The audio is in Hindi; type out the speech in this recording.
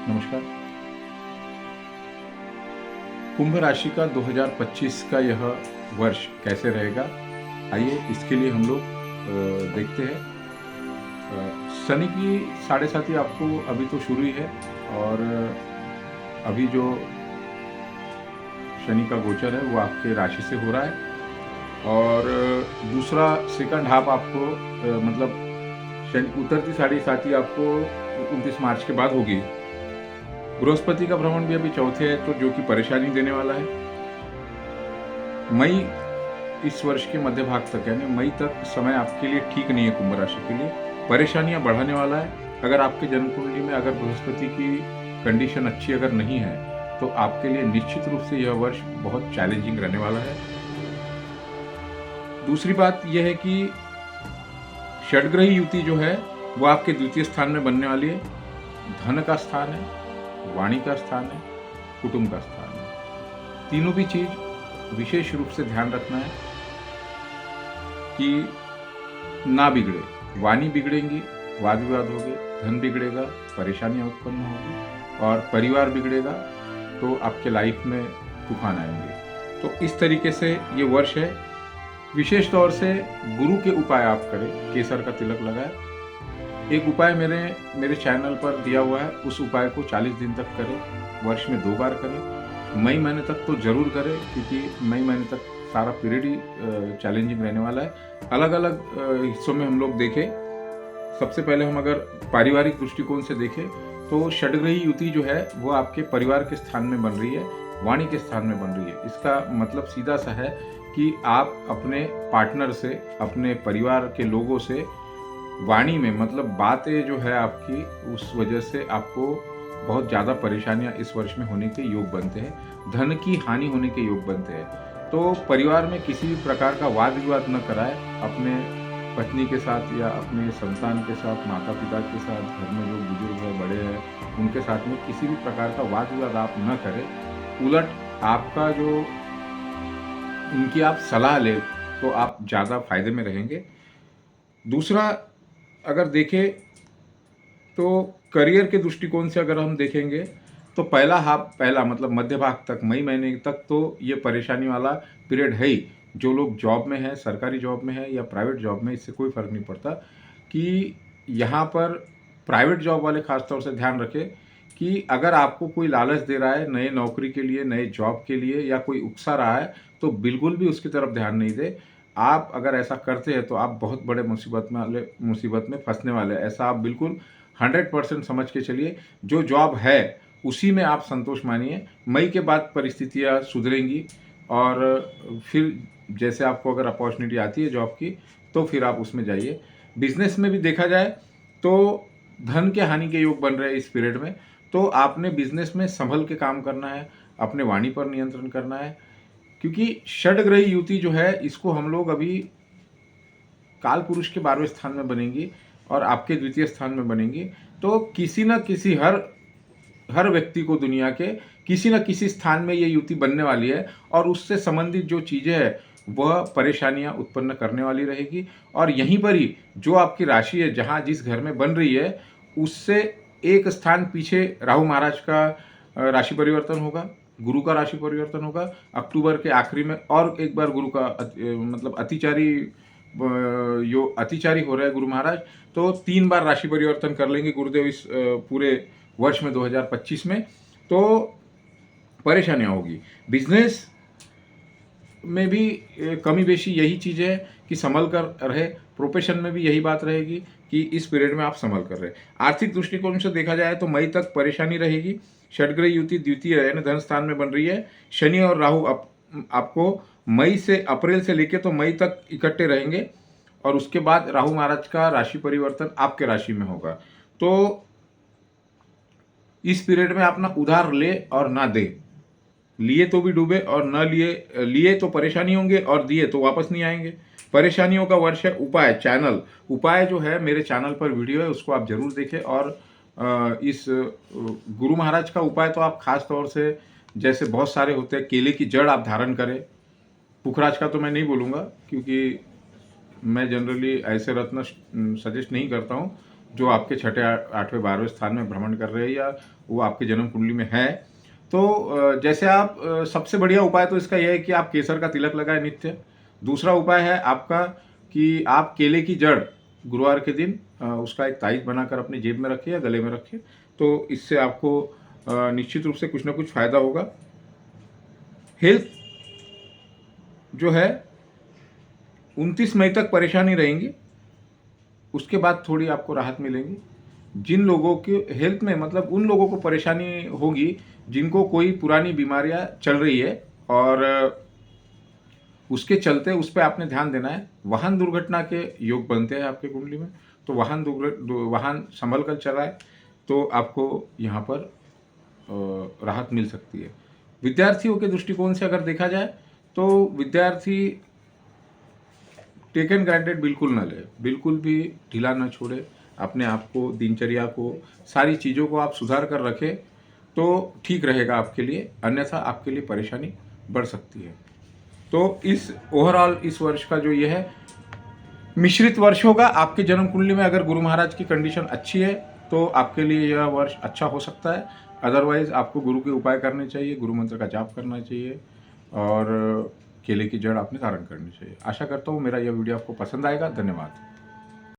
नमस्कार। कुंभ राशि का 2025 का यह वर्ष कैसे रहेगा, आइए इसके लिए हम लोग देखते हैं। शनि की साढ़े साती आपको अभी तो शुरू ही है और अभी जो शनि का गोचर है वो आपके राशि से हो रहा है और दूसरा सेकंड हाफ आपको मतलब शनि उतरती साढ़े साती आपको 29 मार्च के बाद होगी। बृहस्पति का भ्रमण भी अभी चौथे है तो जो कि परेशानी देने वाला है। मई इस वर्ष के मध्य भाग तक यानी मई तक समय आपके लिए ठीक नहीं है। कुंभ राशि के लिए परेशानियां बढ़ाने वाला है। अगर आपके जन्म कुंडली में अगर बृहस्पति की कंडीशन अच्छी अगर नहीं है तो आपके लिए निश्चित रूप से यह वर्ष बहुत चैलेंजिंग रहने वाला है। दूसरी बात यह है कि षडग्रही युति जो है वो आपके द्वितीय स्थान में बनने वाली है। धन का स्थान है, वाणी का स्थान है, कुटुंब का स्थान है। तीनों भी चीज विशेष रूप से ध्यान रखना है कि ना बिगड़े। वाणी बिगड़ेंगी, वाद विवाद होंगे, धन बिगड़ेगा, परेशानियां उत्पन्न होंगी और परिवार बिगड़ेगा तो आपके लाइफ में तूफान आएंगे। तो इस तरीके से ये वर्ष है। विशेष तौर से गुरु के उपाय आप करें। केसर का तिलक लगाएं। एक उपाय मेरे चैनल पर दिया हुआ है, उस उपाय को 40 दिन तक करें, वर्ष में 2 बार करें। मई महीने तक तो जरूर करें क्योंकि मई महीने तक सारा पीरियड ही चैलेंजिंग रहने वाला है। अलग अलग हिस्सों में हम लोग देखें। सबसे पहले हम अगर पारिवारिक दृष्टिकोण से देखें तो षडग्रही युति जो है वो आपके परिवार के स्थान में बन रही है, वाणी के स्थान में बन रही है। इसका मतलब सीधा सा है कि आप अपने पार्टनर से, अपने परिवार के लोगों से वाणी में मतलब बातें जो है आपकी, उस वजह से आपको बहुत ज़्यादा परेशानियां इस वर्ष में होने के योग बनते हैं। धन की हानि होने के योग बनते हैं। तो परिवार में किसी भी प्रकार का वाद विवाद न कराए। अपने पत्नी के साथ या अपने संतान के साथ, माता पिता के साथ, घर में जो बुजुर्ग है, बड़े हैं, उनके साथ में किसी भी प्रकार का वाद विवाद आप न करें। उलट आपका जो उनकी आप सलाह ले तो आप ज़्यादा फायदे में रहेंगे। दूसरा अगर देखें तो करियर के दृष्टिकोण से अगर हम देखेंगे तो पहला मतलब मध्य भाग तक, मई महीने तक तो ये परेशानी वाला पीरियड है ही। जो लोग जॉब में है, सरकारी जॉब में है या प्राइवेट जॉब में, इससे कोई फर्क नहीं पड़ता कि यहाँ पर प्राइवेट जॉब वाले खासतौर से ध्यान रखें कि अगर आपको कोई लालच दे रहा है नए नौकरी के लिए, नए जॉब के लिए, या कोई उकसा रहा है तो बिल्कुल भी उसकी तरफ ध्यान नहीं दे। आप अगर ऐसा करते हैं तो आप बहुत बड़े मुसीबत में फंसने वाले हैं। ऐसा आप बिल्कुल 100% समझ के चलिए। जो जॉब है उसी में आप संतोष मानिए। मई के बाद परिस्थितियाँ सुधरेंगी और फिर जैसे आपको अगर अपॉर्चुनिटी आती है जॉब की तो फिर आप उसमें जाइए। बिजनेस में भी देखा जाए तो धन के हानि के योग बन रहे हैं इस पीरियड में। तो आपने बिजनेस में संभल के काम करना है, अपने वाणी पर नियंत्रण करना है क्योंकि षडग्रही युति जो है इसको हम लोग अभी काल पुरुष के 12वें स्थान में बनेंगी और आपके द्वितीय स्थान में बनेंगी। तो किसी न किसी हर व्यक्ति को दुनिया के किसी न किसी स्थान में ये युति बनने वाली है और उससे संबंधित जो चीज़ें हैं वह परेशानियां उत्पन्न करने वाली रहेगी। और यहीं पर ही जो आपकी राशि है, जहाँ जिस घर में बन रही है, उससे एक स्थान पीछे राहु महाराज का राशि परिवर्तन होगा, गुरु का राशि परिवर्तन होगा अक्टूबर के आखिरी में। और एक बार गुरु का मतलब अतिचारी हो रहा है गुरु महाराज, तो 3 बार राशि परिवर्तन कर लेंगे गुरुदेव इस पूरे वर्ष में 2025 में। तो परेशानियां होगी। बिजनेस में भी कमी बेशी यही चीज़ है कि संभल कर रहे। प्रोफेशन में भी यही बात रहेगी कि इस पीरियड में आप संभल कर रहे। आर्थिक दृष्टिकोण से देखा जाए तो मई तक परेशानी रहेगी। षडग्रही युति द्वितीय यानी धन स्थान में बन रही है। शनि और राहु आपको मई से, अप्रैल से लेके तो मई तक इकट्ठे रहेंगे और उसके बाद राहु महाराज का राशि परिवर्तन आपके राशि में होगा। तो इस पीरियड में आप ना उधार ले और ना दे। लिए तो भी डूबे और न लिए तो परेशानी होंगे और दिए तो वापस नहीं आएंगे। परेशानियों का वर्ष है। उपाय जो है मेरे चैनल पर वीडियो है, उसको आप जरूर देखें। और इस गुरु महाराज का उपाय तो आप खास तौर से, जैसे बहुत सारे होते हैं, केले की जड़ आप धारण करें। पुखराज का तो मैं नहीं बोलूँगा क्योंकि मैं जनरली ऐसे रत्न सजेस्ट नहीं करता हूँ। जो आपके छठे 8वें 12वें स्थान में भ्रमण कर रहे हैं या वो आपके जन्म कुंडली में है। तो जैसे आप सबसे बढ़िया उपाय तो इसका यह है कि आप केसर का तिलक लगाएं नित्य। दूसरा उपाय है आपका कि आप केले की जड़ गुरुवार के दिन उसका एक ताइज बनाकर अपनी जेब में रखें या गले में रखें, तो इससे आपको निश्चित रूप से कुछ ना कुछ फायदा होगा। हेल्थ जो है 29 मई तक परेशानी रहेंगी, उसके बाद थोड़ी आपको राहत मिलेंगी। जिन लोगों के हेल्थ में मतलब उन लोगों को परेशानी होगी जिनको कोई पुरानी बीमारियां चल रही है और उसके चलते उस पर आपने ध्यान देना है। वाहन दुर्घटना के योग बनते हैं आपके कुंडली में, तो वाहन संभल कर चलाए तो आपको यहाँ पर राहत मिल सकती है। विद्यार्थियों के दृष्टिकोण से अगर देखा जाए तो विद्यार्थी टेकन ग्रांटेड बिल्कुल न ले, बिल्कुल भी ढीला न छोड़े। अपने आप को, दिनचर्या को, सारी चीज़ों को आप सुधार कर रखें तो ठीक रहेगा आपके लिए, अन्यथा आपके लिए परेशानी बढ़ सकती है। तो इस ओवरऑल इस वर्ष का जो ये है मिश्रित वर्ष होगा। आपके जन्म कुंडली में अगर गुरु महाराज की कंडीशन अच्छी है तो आपके लिए यह वर्ष अच्छा हो सकता है। अदरवाइज आपको गुरु के उपाय करने चाहिए, गुरु मंत्र का जाप करना चाहिए और केले की जड़ आपने धारण करनी चाहिए। आशा करता हूँ मेरा यह वीडियो आपको पसंद आएगा। धन्यवाद।